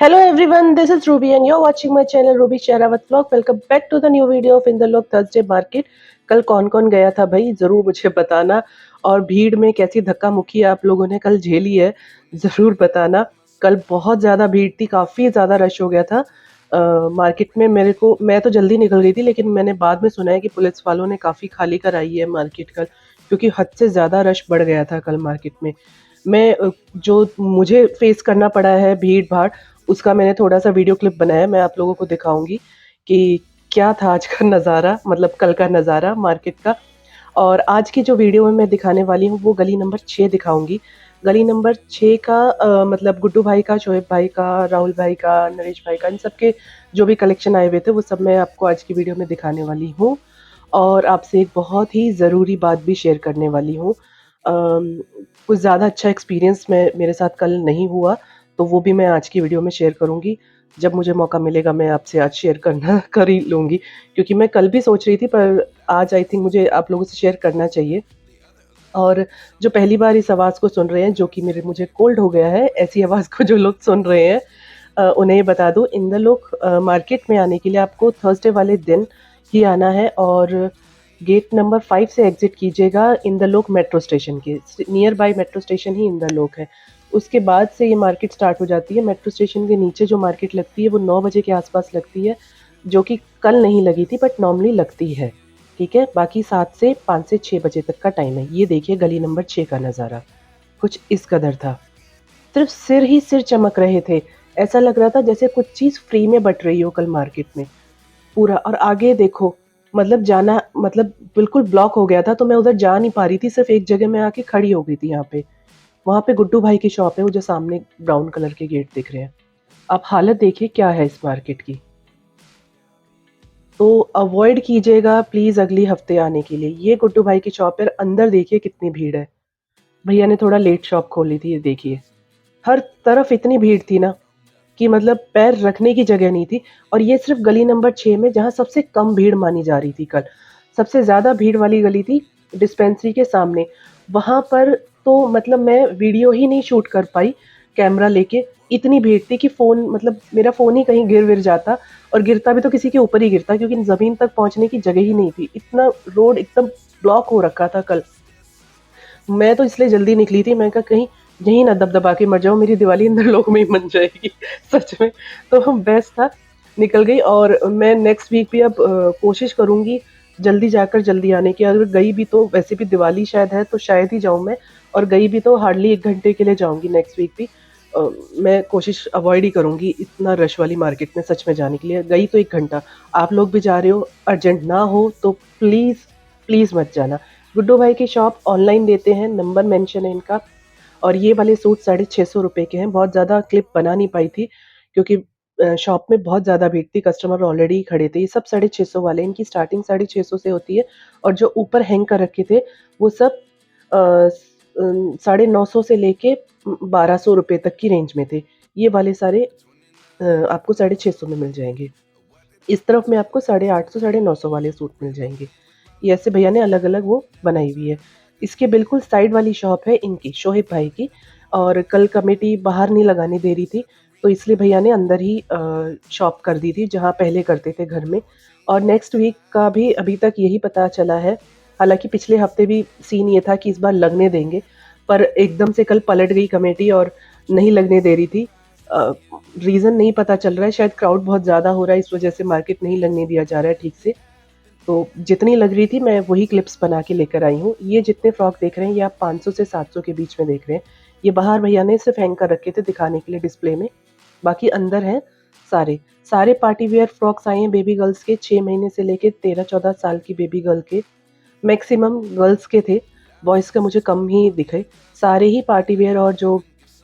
Hello everyone, this is Ruby and you're watching my channel Ruby Shahrawat Vlog. Welcome back to the new video of Inderlok Thursday market. कल कौन कौन गया था भाई, जरूर मुझे बताना। और भीड़ में कैसी धक्का मुक्की आप लोगों ने कल झेली है, जरूर बताना। कल बहुत ज़्यादा भीड़ थी, काफ़ी ज़्यादा रश हो गया था मार्केट में। मैं तो जल्दी निकल गई थी, लेकिन मैंने बाद में सुना है कि पुलिस वालों ने काफ़ी खाली कराई है मार्केट कल, क्योंकि हद से ज़्यादा रश बढ़ गया था कल मार्केट में। जो मुझे फेस करना पड़ा है भीड़ भाड़, उसका मैंने थोड़ा-सा वीडियो क्लिप बनाया, मैं आप लोगों को दिखाऊँगी कि क्या था आज का नज़ारा, मतलब कल का नज़ारा मार्केट का। और आज की जो वीडियो में मैं दिखाने वाली हूँ, वो गली नंबर 6 दिखाऊँगी। गली नंबर 6 का मतलब गुड्डू भाई का, शोएब भाई का, राहुल भाई का, नरेश भाई का, इन सबके जो भी कलेक्शन आए हुए थे, वो सब मैं आपको आज की वीडियो में दिखाने वाली हूँ। और आपसे एक बहुत ही ज़रूरी बात भी शेयर करने वाली हूँ। कुछ ज़्यादा अच्छा एक्सपीरियंस मेरे साथ कल नहीं हुआ, तो वो भी मैं आज की वीडियो में शेयर करूँगी। जब मुझे मौका मिलेगा मैं आपसे आज शेयर करना कर ही लूँगी, क्योंकि मैं कल भी सोच रही थी, पर आज आई थिंक मुझे आप लोगों से शेयर करना चाहिए। और जो पहली बार इस आवाज़ को सुन रहे हैं, जो कि मुझे कोल्ड हो गया है, ऐसी आवाज़ को जो लोग सुन रहे हैं, उन्हें ये बता दूँ, इंदरलोक मार्केट में आने के लिए आपको थर्सडे वाले दिन ही आना है। और गेट नंबर 5 से एग्ज़िट कीजिएगा इंदरलोक मेट्रो स्टेशन के। नियर बाय मेट्रो स्टेशन ही इंदरलोक है। उसके बाद से ये मार्केट स्टार्ट हो जाती है। मेट्रो स्टेशन के नीचे जो मार्केट लगती है, वो 9 बजे के आस-पास लगती है, जो कि कल नहीं लगी थी, बट नॉर्मली लगती है। ठीक है? बाकी 7 से 5 से 6 बजे तक का टाइम है। ये देखिए गली नंबर 6 का नज़ारा, कुछ इस कदर था। सिर्फ सिर ही सिर चमक रहे थे। ऐसा लग रहा था जैसे कुछ चीज़ फ्री में बँट रही हो कल मार्केट में, पूरा। और आगे देखो, मतलब जाना, मतलब बिल्कुल ब्लॉक हो गया था, तो मैं उधर जा नहीं पा रही थी, सिर्फ एक जगह मैं आके खड़ी हो गई थी यहाँ पे। वहाँ पे गुड्डू भाई की शॉप है, वो जो सामने ब्राउन कलर के गेट दिख रहे हैं। आप हालत देखिए क्या है इस मार्केट की। तो अवॉइड कीजिएगा प्लीज़ अगली हफ्ते आने के लिए। ये गुड्डू भाई की शॉप है, अंदर देखिए कितनी भीड़ है। भैया ने थोड़ा लेट शॉप खोली थी, ये देखिए। हर तरफ इतनी भीड़ थी ना, कि मतलब पैर रखने की जगह नहीं थी। और ये सिर्फ गली नंबर 6 में, जहाँ सबसे कम भीड़ मानी जा रही थी कल। सबसे ज़्यादा भीड़ वाली गली थी डिस्पेंसरी के सामने। वहाँ पर तो मतलब मैं वीडियो ही नहीं शूट कर पाई कैमरा लेके, इतनी भीड़ थी कि फ़ोन, मतलब मेरा फ़ोन ही कहीं गिर विर जाता। और गिरता भी तो किसी के ऊपर ही गिरता, क्योंकि ज़मीन तक पहुँचने की जगह ही नहीं थी। इतना रोड एकदम ब्लॉक हो रखा था कल। मैं तो इसलिए जल्दी निकली थी, मैं कहा कहीं यहीं ना दबदबा के मर जाऊँ, मेरी दिवाली इंदरलोक में ही बन जाएगी सच में। तो बेस्ट था, निकल गई। और मैं नेक्स्ट वीक भी अब कोशिश करूँगी जल्दी जाकर जल्दी आने की। अगर गई भी तो वैसे भी दिवाली शायद है, तो शायद ही जाऊँ मैं। और गई भी तो हार्डली 1 घंटे के लिए जाऊँगी नेक्स्ट वीक भी। मैं कोशिश अवॉइड ही करूँगी इतना रश वाली मार्केट में सच में जाने के लिए। गई तो 1 घंटा, आप लोग भी जा रहे हो, अर्जेंट ना हो तो प्लीज़, प्लीज़ मत जाना। गुड्डू भाई की शॉप ऑनलाइन देते हैं, नंबर मेंशन है इनका। और ये वाले सूट 650 रुपए के हैं। बहुत ज़्यादा क्लिप बना नहीं पाई थी, क्योंकि शॉप में बहुत ज़्यादा भीड़ थी, कस्टमर ऑलरेडी खड़े थे। ये सब 650 वाले, इनकी स्टार्टिंग 650 से होती है। और जो ऊपर हैंग कर रखे थे, वो सब 950 से लेके 1200 रुपए तक की रेंज में थे। ये वाले सारे आपको 650 में मिल जाएँगे। इस तरफ में आपको 850, 950 वाले सूट मिल जाएँगे। ये ऐसे भैया ने अलग-अलग वो बनाई हुई है। इसके बिल्कुल साइड वाली शॉप है इनकी, शोएब भाई की। और कल कमेटी बाहर नहीं लगाने दे रही थी, तो इसलिए भैया ने अंदर ही शॉप कर दी थी, जहाँ पहले करते थे घर में। और नेक्स्ट वीक का भी अभी तक यही पता चला है। हालाँकि पिछले हफ्ते भी सीन ये था कि इस बार लगने देंगे, पर एकदम से कल पलट गई कमेटी और नहीं लगने दे रही थी। रीज़न नहीं पता चल रहा है, शायद क्राउड बहुत ज़्यादा हो रहा है, इस वजह से मार्केट नहीं लगने दिया जा रहा है ठीक से। तो जितनी लग रही थी मैं वही क्लिप्स बना के लेकर आई हूँ। ये जितने फ्रॉक देख रहे हैं, ये आप 500 से 700 के बीच में देख रहे हैं। ये बाहर भैया ने सिर्फ हैंग कर रखे थे दिखाने के लिए डिस्प्ले में, बाकी अंदर हैं सारे। सारे पार्टी वियर फ्रॉक्स आए हैं बेबी गर्ल्स के, 6 महीने से लेके 13-14 साल की बेबी गर्ल के। मैक्सिमम गर्ल्स के थे, बॉयज़ का मुझे कम ही दिखे। सारे ही पार्टी वियर और जो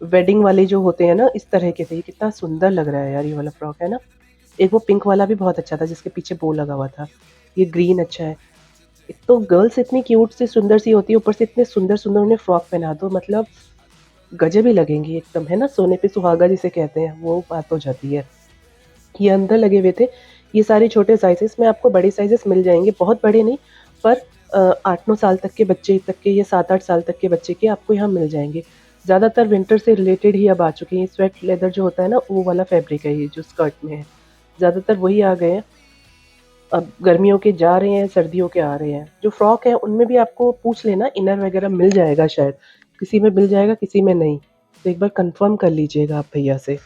वेडिंग वाले जो होते हैं ना, इस तरह के थे। ये कितना सुंदर लग रहा है यार ये वाला फ्रॉक, है ना? एक वो पिंक वाला भी बहुत अच्छा था, जिसके पीछे बो लगा हुआ था। ये ग्रीन अच्छा है। एक तो गर्ल्स इतनी क्यूट सी सुंदर सी होती है, ऊपर से इतने सुंदर-सुंदर उन्हें फ्रॉक पहना दो, मतलब गजब ही लगेंगी एकदम, है ना? सोने पे सुहागा जिसे कहते हैं, वो बात हो जाती है। ये अंदर लगे हुए थे। ये सारे छोटे साइज़ेज़ में आपको बड़े साइज़ेज़ मिल जाएँगे, बहुत बड़े नहीं, पर 8-9 साल तक के बच्चे तक के, या 7-8 साल तक के बच्चे के आपको यहाँ मिल जाएँगे। ज़्यादातर विंटर से रिलेटेड ही अब आ चुके हैं। स्वेट लेदर जो होता है ना, वो वाला फैब्रिक है ये जो स्कर्ट में है, ज़्यादातर वही आ गए हैं। अब गर्मियों के जा रहे हैं, सर्दियों के आ रहे हैं। जो फ्रॉक है उनमें भी आपको पूछ लेना, इनर वगैरह मिल जाएगा शायद, किसी में मिल जाएगा किसी में नहीं, तो एक बार कंफर्म कर लीजिएगा आप भैया से।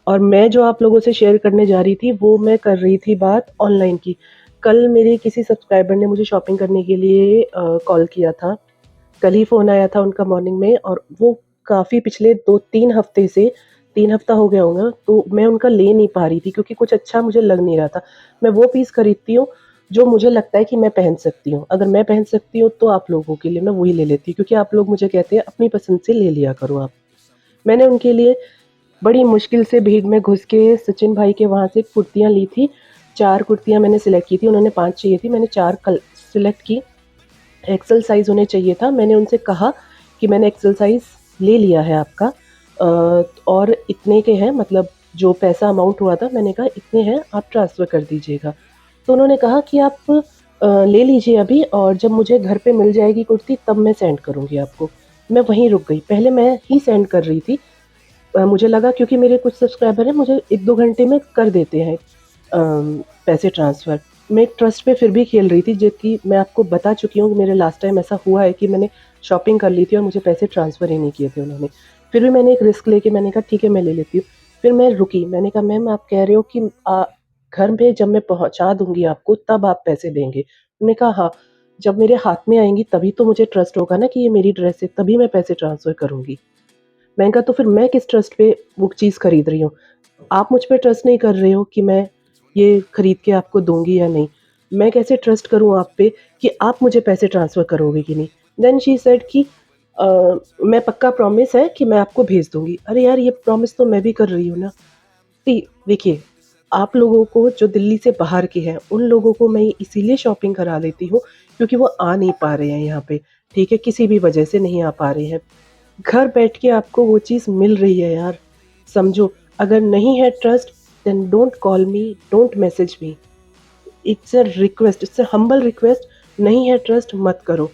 और मैं जो आप लोगों से शेयर करने जा रही थी वो मैं कर रही थी बात ऑनलाइन की। कल मेरे किसी सब्सक्राइबर ने मुझे शॉपिंग करने के लिए कॉल किया था। कल ही फ़ोन आया था उनका मॉर्निंग में, और वो काफ़ी पिछले 2-3 हफ़्ते से, 3 हफ़्ता हो गया होगा, तो मैं उनका ले नहीं पा रही थी क्योंकि कुछ अच्छा मुझे लग नहीं रहा था। मैं वो पीस खरीदती हूँ जो मुझे लगता है कि मैं पहन सकती हूँ। अगर मैं पहन सकती हूँ तो आप लोगों के लिए मैं वही ले लेती हूँ, क्योंकि आप लोग मुझे कहते हैं अपनी पसंद से ले लिया करो आप। मैंने उनके लिए बड़ी मुश्किल से भीड़ में घुस के सचिन भाई के वहाँ से कुर्तियाँ ली थी। 4 कुर्तियाँ मैंने सिलेक्ट की थी, उन्होंने 5 चाहिए थी, मैंने 4 कल सिलेक्ट की। एक्सेल साइज़ उन्हें चाहिए था, मैंने उनसे कहा कि मैंने एक्सेल साइज़ ले लिया है आपका, और इतने के हैं, मतलब जो पैसा अमाउंट हुआ था मैंने कहा इतने हैं, आप ट्रांसफ़र कर दीजिएगा। तो उन्होंने कहा कि आप ले लीजिए अभी, और जब मुझे घर पे मिल जाएगी कुर्ती तब मैं सेंड करूँगी आपको। मैं वहीं रुक गई, पहले मैं ही सेंड कर रही थी। मुझे लगा क्योंकि मेरे कुछ सब्सक्राइबर हैं, मुझे 1-2 घंटे में कर देते हैं पैसे ट्रांसफ़र। मैं एक ट्रस्ट पे फिर भी खेल रही थी, जो कि मैं आपको बता चुकी हूँ कि मेरे लास्ट टाइम ऐसा हुआ है कि मैंने शॉपिंग कर ली थी और मुझे पैसे ट्रांसफ़र ही नहीं किए थे उन्होंने। फिर भी मैंने एक रिस्क लेके मैंने कहा ठीक है मैं ले लेती हूँ। फिर मैं रुकी, मैंने कहा मैम आप कह रहे हो कि घर पे जब मैं पहुँचा दूँगी आपको तब आप पैसे देंगे? उन्होंने कहा हाँ, जब मेरे हाथ में आएँगी तभी तो मुझे ट्रस्ट होगा ना कि ये मेरी ड्रेस है, तभी मैं पैसे ट्रांसफ़र करूँगी। मैंने कहा तो फिर मैं किस ट्रस्ट पे वो चीज़ खरीद रही हूँ? आप मुझ पे ट्रस्ट नहीं कर रहे हो कि मैं ये खरीद के आपको दूँगी या नहीं। मैं कैसे ट्रस्ट करूँ आप पे कि आप मुझे पैसे ट्रांसफ़र करोगे कि नहीं? देन शी सेड कि अ, मैं पक्का प्रॉमिस है कि मैं आपको भेज दूँगी। अरे यार ये प्रॉमिस तो मैं भी कर रही हूँ ना। देखिए, आप लोगों को जो दिल्ली से बाहर के हैं, उन लोगों को मैं इसीलिए शॉपिंग करा लेती हूँ क्योंकि वो आ नहीं पा रहे हैं यहाँ पे, ठीक है? किसी भी वजह से नहीं आ पा रहे हैं। घर बैठ के आपको वो चीज़ मिल रही है यार, समझो। अगर नहीं है trust then don't call me, don't message me. It's a request, it's a humble request. नहीं है ट्रस्ट मत करो।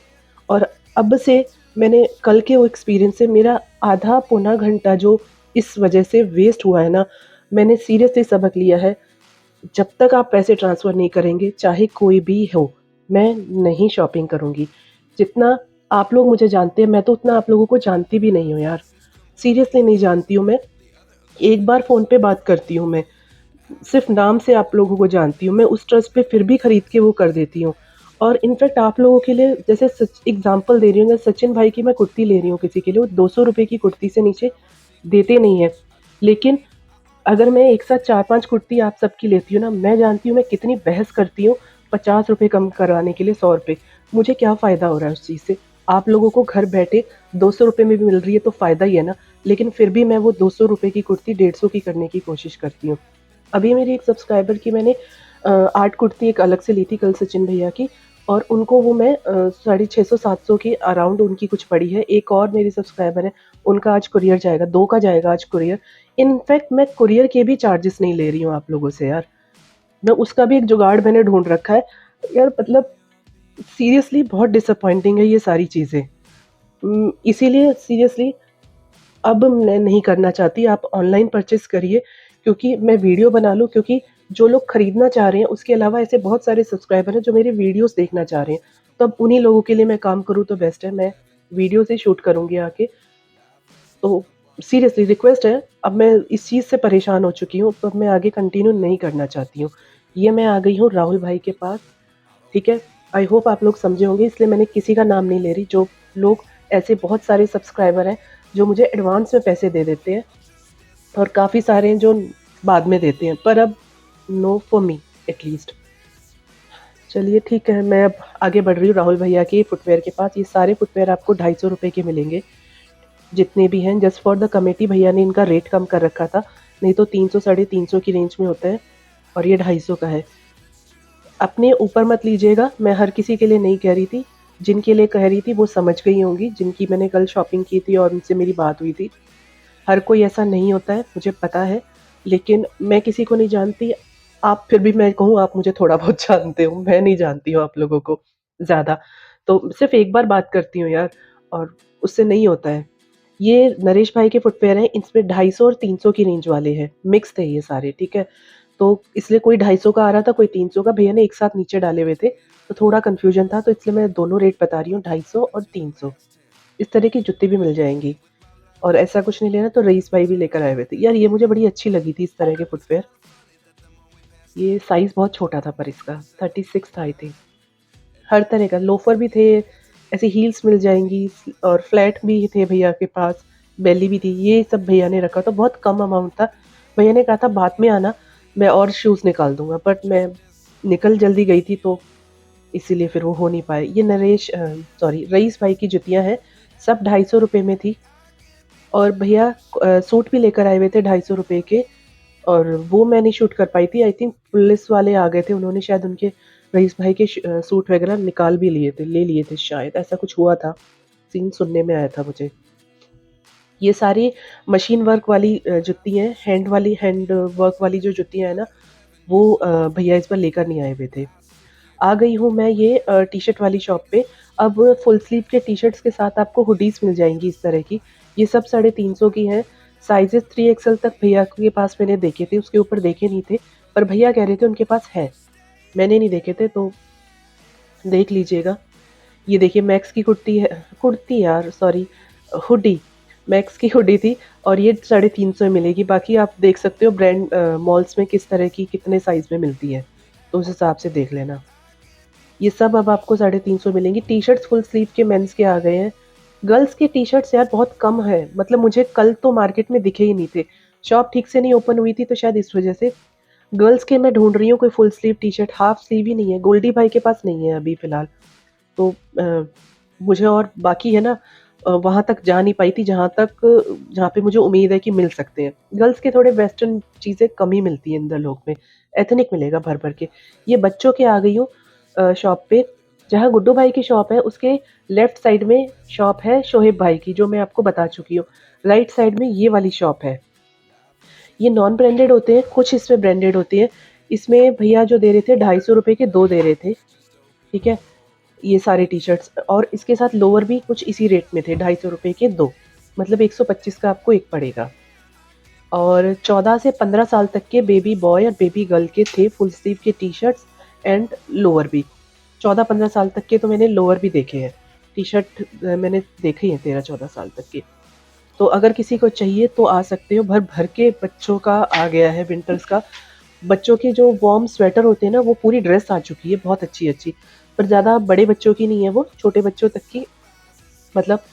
और अब से मैंने कल के वो एक्सपीरियंस से मेरा आधा पौना घंटा जो इस वजह से वेस्ट हुआ है ना, मैंने सीरियसली सबक लिया है। जब तक आप पैसे ट्रांसफ़र नहीं करेंगे, चाहे कोई भी हो, मैं नहीं शॉपिंग करूँगी। जितना आप लोग मुझे जानते हैं, मैं तो उतना आप लोगों को जानती भी नहीं हूँ यार। सीरियसली नहीं जानती हूँ मैं। एक बार फ़ोन पे बात करती हूँ मैं, सिर्फ़ नाम से आप लोगों को जानती हूँ। मैं उस ट्रस्ट पे फिर भी खरीद के वो कर देती हूँ। और इनफैक्ट आप लोगों के लिए जैसे सच एग्ज़ाम्पल दे रही हूँ, जैसे सचिन भाई की मैं कुर्ती ले रही हूँ किसी के लिए, वो ₹200 की कुर्ती से नीचे देते नहीं हैं। लेकिन अगर मैं एक साथ 4-5 कुर्ती आप सबकी लेती हूँ ना, मैं जानती हूँ मैं कितनी बहस करती हूँ ₹50 कम कराने के लिए ₹100। मुझे क्या फ़ायदा हो रहा है उस चीज़ से? आप लोगों को घर बैठे ₹200 में भी मिल रही है तो फ़ायदा ही है ना। लेकिन फिर भी मैं वो ₹200 की कुर्ती 150 की करने की कोशिश करती हूँ। अभी मेरी एक सब्सक्राइबर की मैंने 8 कुर्ती एक अलग से ली थी कल सचिन भैया की, और उनको वो मैं साढ़े 600-700 के अराउंड उनकी कुछ पड़ी है। एक और मेरी सब्सक्राइबर है, उनका आज कोरियर जाएगा, 2 का जाएगा आज कोरियर। इनफैक्ट मैं कोरियर के भी चार्जेस नहीं ले रही हूँ आप लोगों से यार। मैं उसका भी एक जुगाड़ मैंने ढूँढ रखा है। यार मतलब सीरियसली बहुत डिसअपॉइंटिंग है ये सारी चीज़ें। इसीलिए सीरियसली अब मैं नहीं करना चाहती, आप ऑनलाइन परचेज़ करिए, क्योंकि मैं वीडियो बना लूँ, क्योंकि जो लोग खरीदना चाह रहे हैं उसके अलावा ऐसे बहुत सारे सब्सक्राइबर हैं जो मेरे वीडियोज़ देखना चाह रहे हैं। तो अब उन्हीं लोगों के लिए मैं काम करूँ तो बेस्ट है, मैं वीडियो से शूट करूँगी आके। तो सीरियसली रिक्वेस्ट है, अब मैं इस चीज़ से परेशान हो चुकी हूँ, तो अब मैं आगे कंटिन्यू नहीं करना चाहती हूँ। ये मैं आ गई हूँ राहुल भाई के पास, ठीक है? आई होप आप लोग समझे होंगे, इसलिए मैंने किसी का नाम नहीं ले रही। जो लोग ऐसे बहुत सारे सब्सक्राइबर हैं, जो मुझे एडवांस में पैसे दे देते हैं, और काफ़ी सारे हैं जो बाद में देते हैं, पर अब no for me at least. चलिए ठीक है, मैं अब आगे बढ़ रही हूँ राहुल भैया के फुटवियर के पास। ये सारे फुटवियर आपको ₹250 के मिलेंगे, जितने भी हैं। जस्ट फॉर द कमिटी भैया ने इनका रेट कम कर रखा था, नहीं तो 300 साढ़े 300 की रेंज में होता है, और ये 250 का है। अपने ऊपर मत लीजिएगा, मैं हर किसी के लिए नहीं कह रही थी। जिनके लिए कह रही थी वो समझ गई होंगी, जिनकी मैंने कल शॉपिंग की थी और उनसे मेरी बात हुई थी। हर कोई ऐसा नहीं होता है, मुझे पता है, लेकिन मैं किसी को नहीं जानती। आप फिर भी मैं कहूँ आप मुझे थोड़ा बहुत जानते हो, मैं नहीं जानती हूँ आप लोगों को ज़्यादा। तो सिर्फ़ एक बार बात करती हूँ यार, और उससे नहीं होता है। ये नरेश भाई के फुटवेयर हैं, इसमें 250 और 300 की रेंज वाले हैं, मिक्स थे ये सारे, ठीक है। तो इसलिए कोई 250 का आ रहा था, कोई 300 का, भैया ने एक साथ नीचे डाले हुए थे, तो थोड़ा कन्फ्यूजन था, तो इसलिए मैं दोनों रेट बता रही हूँ, 250 और 300। इस तरह की जुत्ती भी मिल जाएंगी। और ऐसा कुछ नहीं लेना तो रईस भाई भी लेकर आए हुए थे यार, ये मुझे बड़ी अच्छी लगी थी इस तरह के फुटवेयर। ये साइज़ बहुत छोटा था पर इसका 36 था आई थिंक। हर तरह का लोफर भी थे, ऐसे हील्स मिल जाएंगी, और फ्लैट भी थे भैया के पास, बेली भी थी, ये सब भैया ने रखा, तो बहुत कम अमाउंट था। भैया ने कहा था बाद में आना, मैं और शूज़ निकाल दूंगा, बट मैं निकल जल्दी गई थी, तो इसीलिए फिर वो हो नहीं पाए। ये नरेश सॉरी रईस भाई की जुतियाँ हैं, सब 250 रुपये में थी। और भैया सूट भी लेकर आए हुए थे 250 रुपये के, और वो मैं नहीं शूट कर पाई थी, आई थिंक पुलिस वाले आ गए थे, उन्होंने शायद उनके रईस भाई के सूट वगैरह निकाल भी लिए थे, ले लिए थे शायद, ऐसा कुछ हुआ था, सीन सुनने में आया था मुझे। ये सारी मशीन वर्क वाली जुत्ती हैं, हैंड वर्क वाली जो जुत्तियाँ हैं ना, वो भैया इस बार लेकर नहीं आए हुए थे। आ गई हूँ मैं ये टी शर्ट वाली शॉप पे। अब फुल स्लीव के टी शर्ट्स के साथ आपको हुडीज मिल जाएंगी इस तरह की। ये सब 350 की हैं। साइजेस 3XL तक भैया के पास मैंने देखे थे, उसके ऊपर देखे नहीं थे, पर भैया कह रहे थे उनके पास है, मैंने नहीं देखे थे, तो देख लीजिएगा। ये देखिए मैक्स की कुर्ती है, कुर्ती यार सॉरी, हुडी, मैक्स की हुडी थी, और ये 350 में मिलेगी। बाकी आप देख सकते हो ब्रांड मॉल्स में किस तरह की कितने साइज में मिलती है, तो उस हिसाब से देख लेना। ये सब अब आपको 350 मिलेंगी। टी शर्ट्स फुल स्लीव के मेंस के आ गए हैं। गर्ल्स के टी शर्ट्स यार बहुत कम है, मतलब मुझे कल तो मार्केट में दिखे ही नहीं थे, शॉप ठीक से नहीं ओपन हुई थी, तो शायद इस वजह से। गर्ल्स के मैं ढूंढ रही हूँ कोई full sleeve T shirt, half sleeve ही नहीं है, गोल्डी भाई के पास नहीं है अभी फ़िलहाल। तो मुझे और बाकी है ना, वहाँ तक जा नहीं पाई थी जहाँ पे मुझे उम्मीद है कि मिल सकते हैं। गर्ल्स के थोड़े वेस्टर्न चीज़ें कम ही मिलती हैं इंदर लोक में, एथनिक मिलेगा भर भर के। ये बच्चों के आ गई हूँ शॉप पे। जहाँ गुड्डू भाई की शॉप है उसके लेफ्ट साइड में शॉप है शोहेब भाई की, जो मैं आपको बता चुकी हूँ। राइट साइड में ये वाली शॉप है। ये नॉन ब्रांडेड होते हैं, कुछ इसमें ब्रांडेड होती है। इसमें भैया जो दे रहे थे 250 रुपये के 2 दे रहे थे, ठीक है। ये सारे टी शर्ट्स और इसके साथ लोअर भी कुछ इसी रेट में थे, 250 रुपये के 2, मतलब 125 का आपको एक पड़ेगा। और 14 से 15 साल तक के बेबी बॉय और बेबी गर्ल के थे फुल स्लीव के टी शर्ट्स एंड लोअर भी। 14-15 साल तक के तो मैंने लोअर भी देखे हैं, टी शर्ट मैंने देखे हैं 13-14 साल तक के। तो अगर किसी को चाहिए तो आ सकते हो, भर भर के बच्चों का आ गया है विंटर्स का। बच्चों के जो वार्म स्वेटर होते हैं ना, वो पूरी ड्रेस आ चुकी है, बहुत अच्छी अच्छी, पर ज़्यादा बड़े बच्चों की नहीं है, वो छोटे बच्चों तक की, मतलब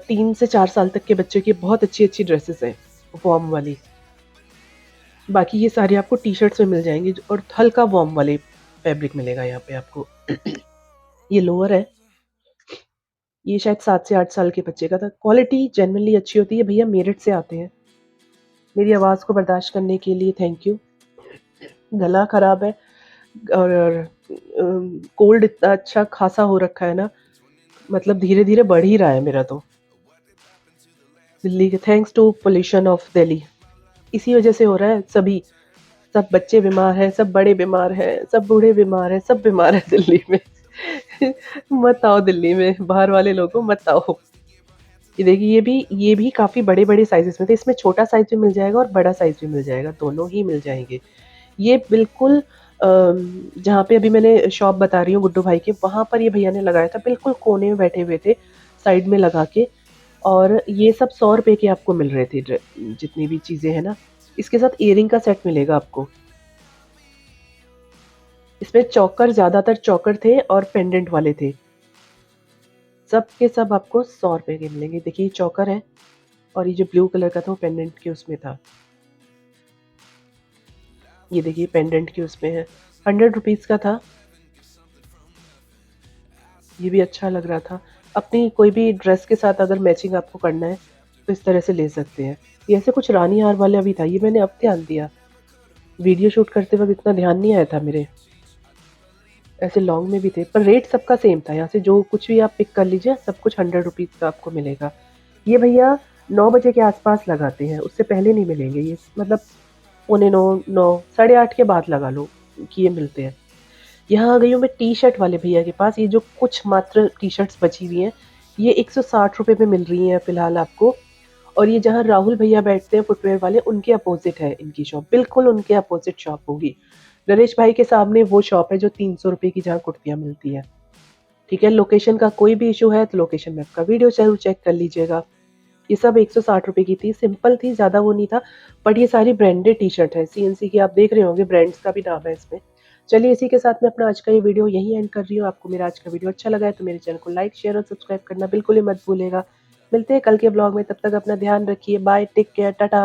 3 से 4 साल तक के बच्चों की बहुत अच्छी अच्छी ड्रेसेस हैं वार्म वाली। बाकी ये सारे आपको टी शर्ट्स में मिल जाएंगे, और हल्का वार्म वाले फैब्रिक मिलेगा यहाँ पे आपको। ये लोअर है, ये शायद 7 से 8 साल के बच्चे का था। क्वालिटी जनरली अच्छी होती है, भैया मेरठ से आते हैं। मेरी आवाज़ को बर्दाश्त करने के लिए थैंक यू। गला खराब है, और कोल्ड इतना अच्छा खासा हो रखा है ना, मतलब धीरे धीरे बढ़ ही रहा है मेरा तो। दिल्ली के thanks to pollution of Delhi, इसी वजह से हो रहा है। सभी, सब बच्चे बीमार हैं, सब बड़े बीमार हैं, सब बूढ़े बीमार हैं, सब बीमार हैं दिल्ली में। मत आओ दिल्ली में, बाहर वाले लोगों मत आओ। ये देखिए ये भी काफ़ी बड़े-बड़े साइज़ेस में थे। इसमें छोटा साइज़ भी मिल जाएगा और बड़ा साइज़ भी मिल जाएगा, दोनों ही मिल जाएँगे। ये बिल्कुल जहाँ पे अभी मैंने शॉप बता रही हूँ गुड्डू भाई के, वहाँ पर ये भैया ने लगाया था, बिल्कुल कोने में बैठे हुए थे, साइड में लगा के। और ये सब 100 रुपए के आपको मिल रहे थे, जितनी भी चीज़ें हैं ना। इसके साथ इयररिंग का सेट मिलेगा आपको। इसमें चोकर, ज़्यादातर चोकर थे और पेंडेंट वाले थे। सब के सब आपको 100 रुपए के मिलेंगे। देखिए ये चोकर है, और ये जो ब्लू कलर का था वो पेंडेंट के उसमें था। ये देखिए पेंडेंट के उसमें है, 100 रुपीज़ का था। ये भी अच्छा लग रहा था। अपनी कोई भी ड्रेस के साथ अगर मैचिंग आपको करना है तो इस तरह से ले सकते हैं। ये ऐसे कुछ रानी हार वाला भी था, ये मैंने अब ध्यान दिया, वीडियो शूट करते वक्त इतना ध्यान नहीं आया था मेरे। ऐसे लॉन्ग में भी थे, पर रेट सबका सेम था। यहाँ से जो कुछ भी आप पिक कर लीजिए, सब कुछ 100 रुपीज़ का आपको मिलेगा। ये भैया 9 बजे के आसपास लगाते हैं, उससे पहले नहीं मिलेंगे ये, मतलब पौने 9, 9, साढ़े 8 के बाद लगा लो कि ये मिलते हैं। यहाँ आ गई हूँ मैं टी शर्ट वाले भैया के पास। ये जो कुछ मात्र टी शर्ट्स बची हुई हैं, ये 160 रुपए में मिल रही हैं फिलहाल आपको। और ये जहाँ राहुल भैया बैठते हैं फुटवेयर वाले, उनके अपोजिट है इनकी शॉप, बिल्कुल उनके अपोजिट शॉप होगी। नरेश भाई के सामने वो शॉप है जो 300 रुपए की जहाँ कुर्तियाँ मिलती है। ठीक है, लोकेशन का कोई भी इशू है तो लोकेशन मैप का वीडियो जरूर चेक कर लीजिएगा। ये सब 160 रुपए की थी, सिंपल थी, ज़्यादा वो नहीं था। बट ये सारी ब्रांडेड टी शर्ट है, सीएनसी की, आप देख रहे होंगे ब्रांड्स का भी नाम है इसमें। चलिए इसी के साथ मैं अपना आज का ये वीडियो यहीं एंड कर रही हूँ। आपको मेरा आज का वीडियो अच्छा लगा है तो मेरे चैनल को लाइक शेयर और सब्सक्राइब करना बिल्कुल ही मत भूलेगा। मिलते हैं कल के ब्लॉग में, तब तक अपना ध्यान रखिए। Bye, take care, Tata.